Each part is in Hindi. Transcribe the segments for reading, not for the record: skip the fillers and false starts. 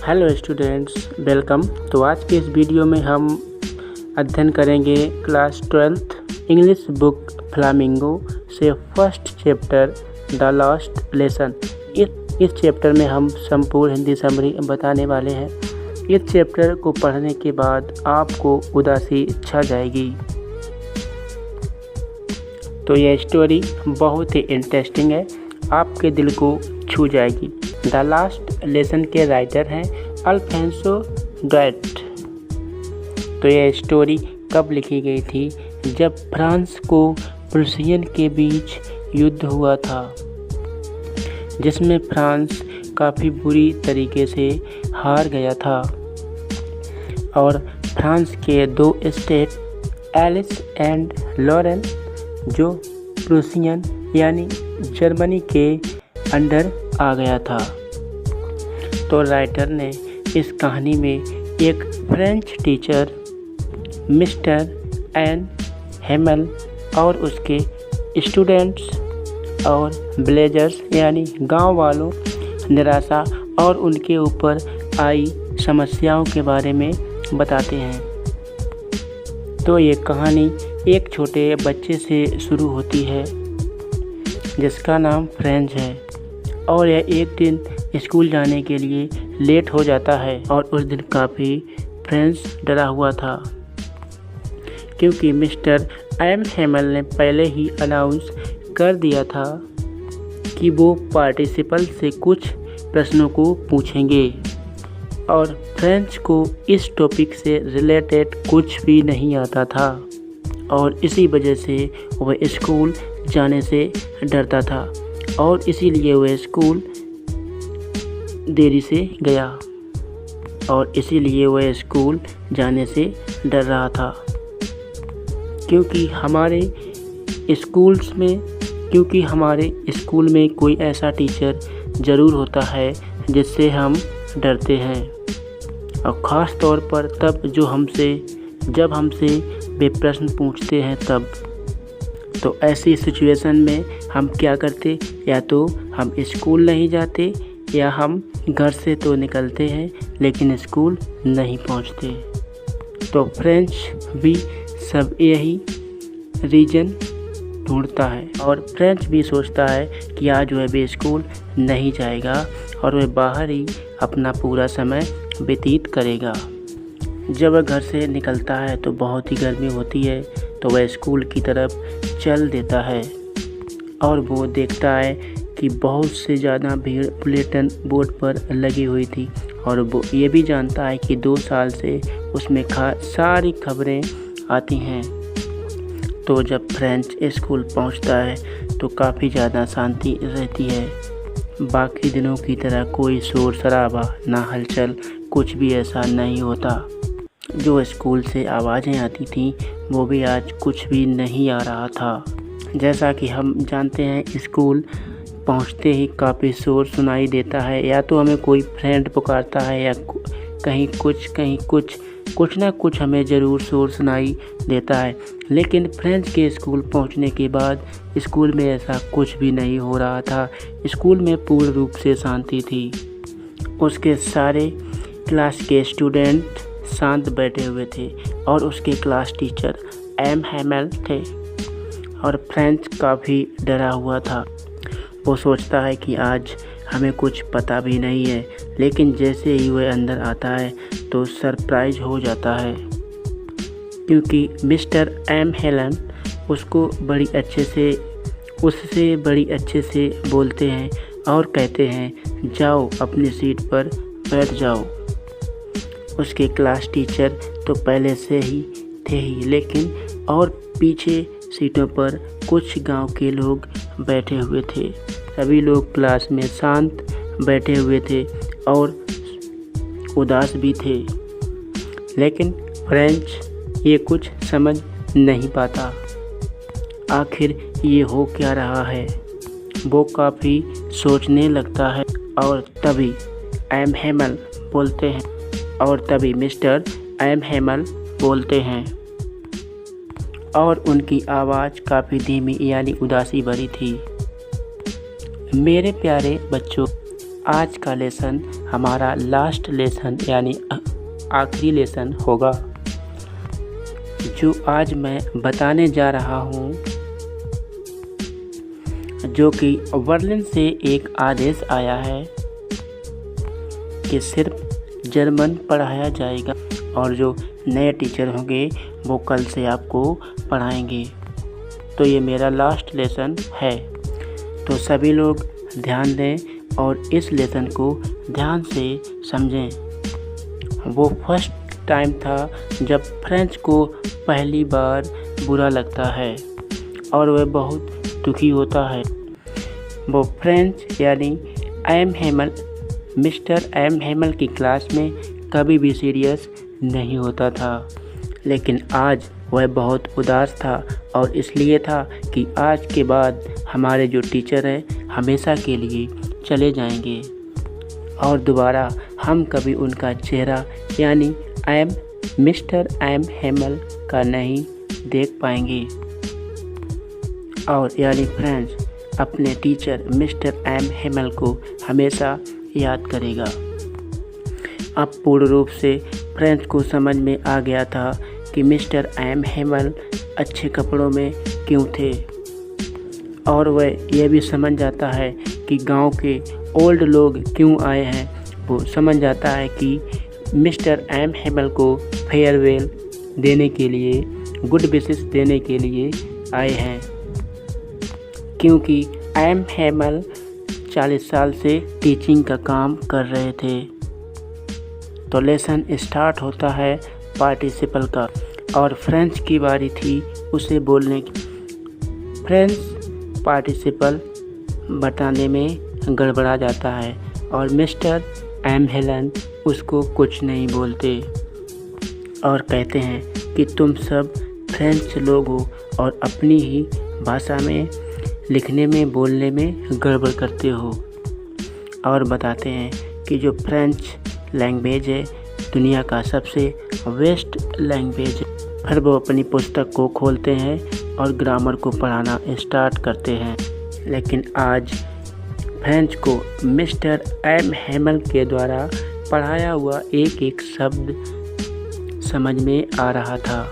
Hello students, welcome. तो आज के इस वीडियो में हम अध्ययन करेंगे class 12th English book Flamingo से first chapter the last lesson. इस चैप्टर में हम संपूर्ण हिंदी समरी बताने वाले हैं। इस चैप्टर को पढ़ने के बाद आपको उदासी छा जाएगी। तो यह स्टोरी बहुत ही इंटरेस्टिंग है, आपके दिल को छू जाएगी। द लास्ट लेसन के राइटर हैं अल्फोंसो गॉएट। तो यह स्टोरी कब लिखी गई थी? जब फ्रांस को प्रूसियन के बीच युद्ध हुआ था, जिसमें फ्रांस काफ़ी बुरी तरीके से हार गया था और फ्रांस के दो स्टेट एलिस एंड लॉरेन, जो प्रूसियन यानी जर्मनी के अंडर आ गया था। तो राइटर ने इस कहानी में एक French teacher mister N Hemal और उसके स्टूडेंट्स और विलेजर्स यानी गांव वालों निराशा और उनके ऊपर आई समस्याओं के बारे में बताते हैं। तो ये कहानी एक छोटे बच्चे से शुरू होती है जिसका नाम फ्रेंच है, और यह एक दिन स्कूल जाने के लिए लेट हो जाता है। और उस दिन काफ़ी फ्रेंच डरा हुआ था, क्योंकि मिस्टर एम हेमल ने पहले ही अनाउंस कर दिया था कि वो पार्टिसिपल से कुछ प्रश्नों को पूछेंगे और फ्रेंच को इस टॉपिक से रिलेटेड कुछ भी नहीं आता था, और इसी वजह से वह स्कूल जाने से डरता था और इसीलिए वह स्कूल देरी से गया और इसीलिए वह स्कूल जाने से डर रहा था। क्योंकि हमारे स्कूल में कोई ऐसा टीचर ज़रूर होता है जिससे हम डरते हैं, और ख़ास तौर पर तब जब हमसे वे प्रश्न पूछते हैं तब। तो ऐसी सिचुएशन में हम क्या करते? या तो हम स्कूल नहीं जाते या हम घर से तो निकलते हैं लेकिन स्कूल नहीं पहुंचते। तो फ्रेंच भी सब यही रीज़न ढूंढता है, और फ्रेंच भी सोचता है कि आज वह भी स्कूल नहीं जाएगा और वह बाहर ही अपना पूरा समय व्यतीत करेगा। जब वह घर से निकलता है तो बहुत ही गर्मी होती है, तो वह स्कूल की तरफ चल देता है और वो देखता है कि बहुत से ज़्यादा भीड़ बुलेटिन बोर्ड पर लगी हुई थी, और वो ये भी जानता है कि 2 साल से उसमें सारी खबरें आती हैं। तो जब फ्रेंच स्कूल पहुंचता है तो काफ़ी ज़्यादा शांति रहती है। बाकी दिनों की तरह कोई शोर शराबा ना हलचल, कुछ भी ऐसा नहीं होता। जो स्कूल से आवाज़ें आती थीं वो भी आज कुछ भी नहीं आ रहा था। जैसा कि हम जानते हैं, स्कूल पहुंचते ही काफ़ी शोर सुनाई देता है, या तो हमें कोई फ्रेंड पुकारता है या कहीं कुछ ना कुछ हमें ज़रूर शोर सुनाई देता है। लेकिन फ्रेंच के स्कूल पहुंचने के बाद स्कूल में ऐसा कुछ भी नहीं हो रहा था। स्कूल में पूर्ण रूप से शांति थी। उसके सारे क्लास के स्टूडेंट शांत बैठे हुए थे और उसके क्लास टीचर एम हेमल थे, और फ्रेंच काफ़ी डरा हुआ था। वो सोचता है कि आज हमें कुछ पता भी नहीं है, लेकिन जैसे ही वह अंदर आता है तो सरप्राइज हो जाता है, क्योंकि मिस्टर एम हेलन उससे बड़ी अच्छे से बोलते हैं और कहते हैं, जाओ अपनी सीट पर बैठ जाओ। उसके क्लास टीचर तो पहले से ही थे ही, लेकिन और पीछे सीटों पर कुछ गांव के लोग बैठे हुए थे। सभी लोग क्लास में शांत बैठे हुए थे और उदास भी थे, लेकिन फ्रेंच ये कुछ समझ नहीं पाता आखिर ये हो क्या रहा है। वो काफ़ी सोचने लगता है, और तभी एम हेमल बोलते हैं मिस्टर एम हेमल बोलते हैं, और उनकी आवाज़ काफ़ी धीमी यानी उदासी भरी थी। मेरे प्यारे बच्चों, आज का लेसन हमारा लास्ट लेसन यानी आखिरी लेसन होगा। जो आज मैं बताने जा रहा हूँ, जो कि बर्लिन से एक आदेश आया है कि सिर्फ जर्मन पढ़ाया जाएगा और जो नए टीचर होंगे वो कल से आपको पढ़ाएंगे। तो ये मेरा लास्ट लेसन है, तो सभी लोग ध्यान दें और इस लेसन को ध्यान से समझें। वो फर्स्ट टाइम था जब फ्रेंच को पहली बार बुरा लगता है और वह बहुत दुखी होता है। वो फ्रेंच यानी मिस्टर एम हेमल की क्लास में कभी भी सीरियस नहीं होता था, लेकिन आज वह बहुत उदास था और इसलिए था कि आज के बाद हमारे जो टीचर हैं हमेशा के लिए चले जाएंगे और दोबारा हम कभी उनका चेहरा यानी मिस्टर एम हेमल का नहीं देख पाएंगे। और यानी फ्रेंड्स अपने टीचर मिस्टर एम हेमल को हमेशा याद करेगा। अब पूर्ण रूप से फ्रेंच को समझ में आ गया था कि मिस्टर एम हेमल अच्छे कपड़ों में क्यों थे, और वह यह भी समझ जाता है कि गांव के ओल्ड लोग क्यों आए हैं। वो समझ जाता है कि मिस्टर एम हेमल को फेयरवेल देने के लिए, गुड विशेस देने के लिए आए हैं, क्योंकि एम हेमल 40 साल से टीचिंग का काम कर रहे थे। तो लेसन स्टार्ट होता है पार्टिसिपल का और फ्रेंच की बारी थी उसे बोलने की। फ्रेंच पार्टिसिपल बताने में गड़बड़ा जाता है और मिस्टर एम हेलन उसको कुछ नहीं बोलते और कहते हैं कि तुम सब फ्रेंच लोग हो और अपनी ही भाषा में लिखने में बोलने में गड़बड़ करते हो, और बताते हैं कि जो फ्रेंच लैंग्वेज है दुनिया का सबसे वेस्ट लैंग्वेज है। फिर वो अपनी पुस्तक को खोलते हैं और ग्रामर को पढ़ाना स्टार्ट करते हैं। लेकिन आज फ्रेंच को मिस्टर एम हेमल के द्वारा पढ़ाया हुआ एक एक शब्द समझ में आ रहा था।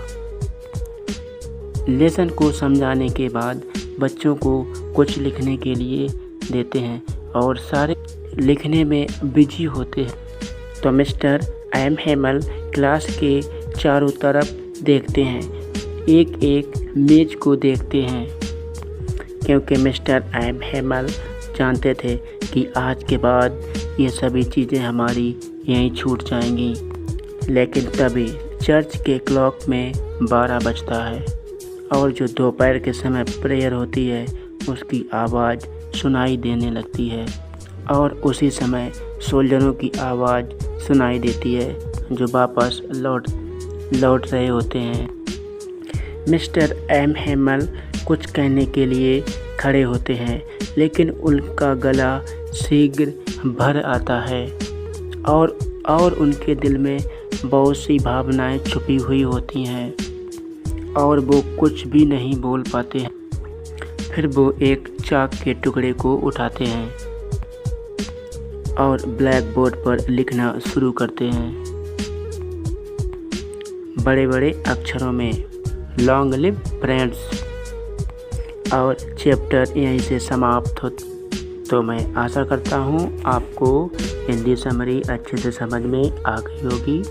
लेसन को समझाने के बाद बच्चों को कुछ लिखने के लिए देते हैं और सारे लिखने में बिजी होते हैं। तो मिस्टर एम हेमल क्लास के चारों तरफ देखते हैं, एक एक मेज को देखते हैं, क्योंकि मिस्टर एम हेमल जानते थे कि आज के बाद ये सभी चीज़ें हमारी यहीं छूट जाएंगी। लेकिन तभी चर्च के क्लॉक में 12 बजता है और जो दोपहर के समय प्रेयर होती है उसकी आवाज़ सुनाई देने लगती है, और उसी समय सोल्जरों की आवाज़ सुनाई देती है जो वापस लौट रहे होते हैं। मिस्टर एम हेमल कुछ कहने के लिए खड़े होते हैं, लेकिन उनका गला शीघ्र भर आता है और उनके दिल में बहुत सी भावनाएं छुपी हुई होती हैं और वो कुछ भी नहीं बोल पाते हैं। फिर वो एक चाक के टुकड़े को उठाते हैं और ब्लैक बोर्ड पर लिखना शुरू करते हैं बड़े बड़े अक्षरों में, लॉन्ग लिव फ्रेंड्स, और चैप्टर यहीं से समाप्त हो। तो मैं आशा करता हूँ आपको हिंदी समरी अच्छे से समझ में आ गई होगी।